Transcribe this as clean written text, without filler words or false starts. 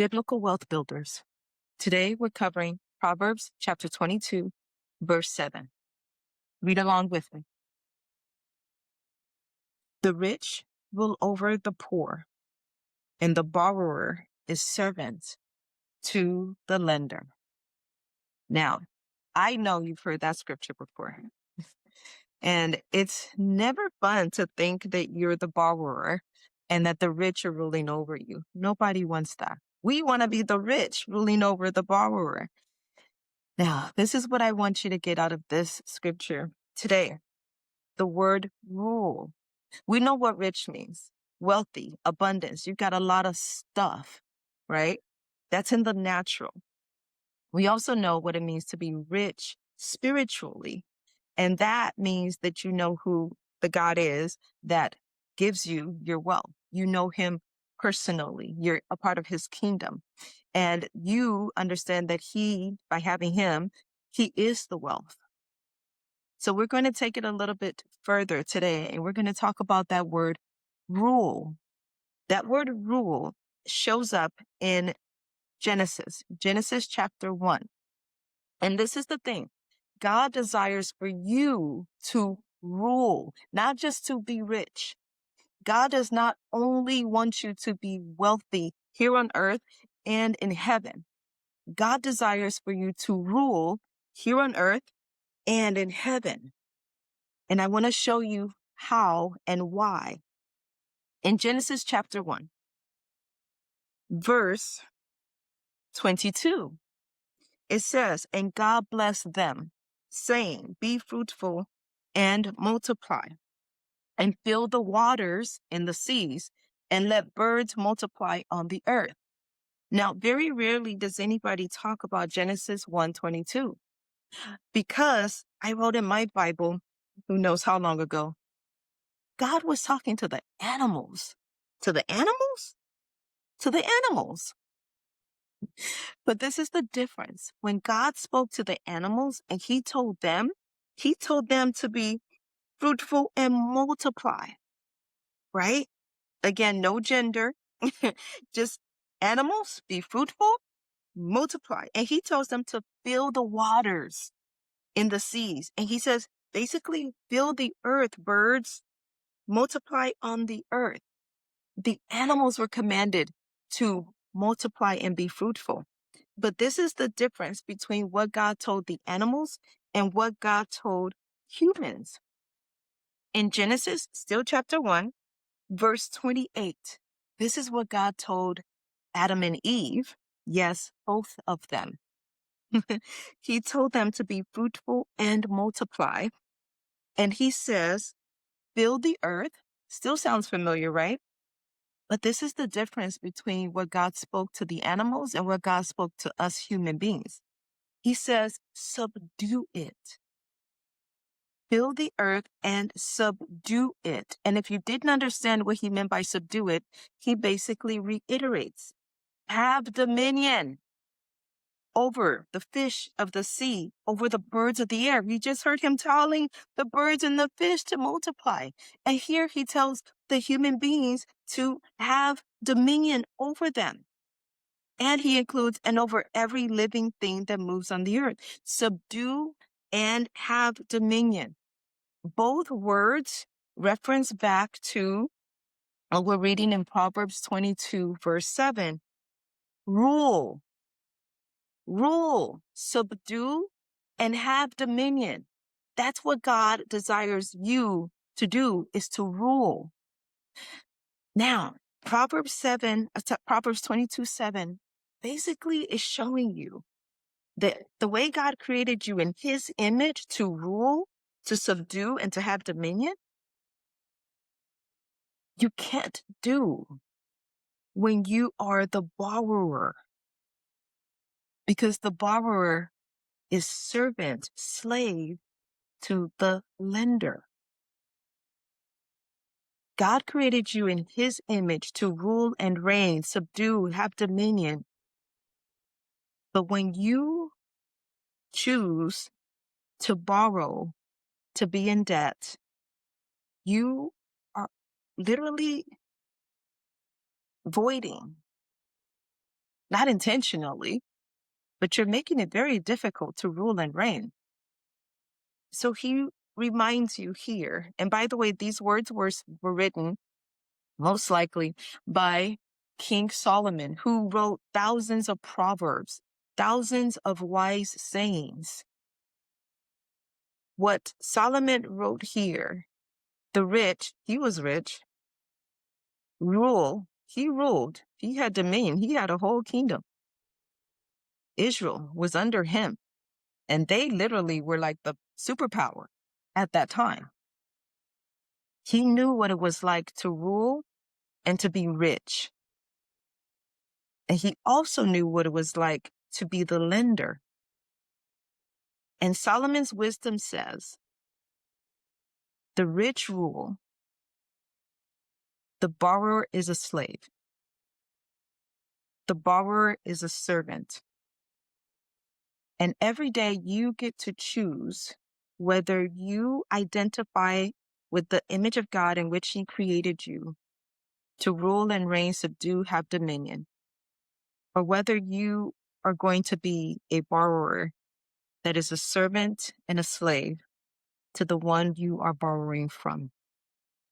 Biblical Wealth Builders. Today we're covering Proverbs chapter 22, verse 7. Read along with me. The rich rule over the poor, and the borrower is servant to the lender. Now, I know you've heard that scripture before. And it's never fun to think that you're the borrower and that the rich are ruling over you. Nobody wants that. We want to be the rich ruling over the borrower. Now, this is what I want you to get out of this scripture today. The word rule. We know what rich means. Wealthy, abundance. You've got a lot of stuff, right? That's in the natural. We also know what it means to be rich spiritually. And that means that you know who the God is that gives you your wealth. You know him personally. You're a part of his kingdom. And you understand that by having him, he is the wealth. So we're going to take it a little bit further today, and we're going to talk about that word rule. That word rule shows up in Genesis chapter 1. And this is the thing. God desires for you to rule, not just to be rich. God does not only want you to be wealthy here on earth and in heaven. God desires for you to rule here on earth and in heaven. And I want to show you how and why. In Genesis chapter 1, verse 22, it says, "And God blessed them, saying, Be fruitful and multiply, and fill the waters in the seas, and let birds multiply on the earth." Now, very rarely does anybody talk about Genesis 1:22, because I wrote in my Bible, who knows how long ago, God was talking to the animals. To the animals? To the animals. But this is the difference. When God spoke to the animals and he told them to be fruitful and multiply, right? Again, no gender, just animals, be fruitful, multiply. And he tells them to fill the waters in the seas. And he says, basically, fill the earth, birds, multiply on the earth. The animals were commanded to multiply and be fruitful. But this is the difference between what God told the animals and what God told humans. In Genesis, still chapter 1, verse 28, this is what God told Adam and Eve. Yes, both of them. He told them to be fruitful and multiply. And he says, fill the earth. Still sounds familiar, right? But this is the difference between what God spoke to the animals and what God spoke to us human beings. He says, subdue it. Fill the earth and subdue it. And if you didn't understand what he meant by subdue it, he basically reiterates, have dominion over the fish of the sea, over the birds of the air. You just heard him telling the birds and the fish to multiply. And here he tells the human beings to have dominion over them. And he includes, and over every living thing that moves on the earth. Subdue and have dominion. Both words reference back to what we're reading in Proverbs 22, verse 7. Rule, subdue, and have dominion. That's what God desires you to do, is to rule. Now, Proverbs 22:7 basically is showing you that the way God created you in his image to rule, to subdue, and to have dominion, you can't do when you are the borrower. Because the borrower is servant, slave to the lender. God created you in his image to rule and reign, subdue, have dominion. But when you choose to borrow, to be in debt, you are literally voiding not intentionally, but you're making it very difficult to rule and reign. So he reminds you here. And by the way, these words were written most likely by King Solomon, who wrote thousands of proverbs, thousands of wise sayings. What Solomon wrote here, the rich, he was rich, he ruled, he had dominion, he had a whole kingdom. Israel was under him, and they literally were like the superpower at that time. He knew what it was like to rule and to be rich. And he also knew what it was like to be the lender. And Solomon's wisdom says, the rich rule, the borrower is a slave. The borrower is a servant. And every day you get to choose whether you identify with the image of God in which he created you to rule and reign, subdue, have dominion, or whether you are going to be a borrower that is a servant and a slave to the one you are borrowing from.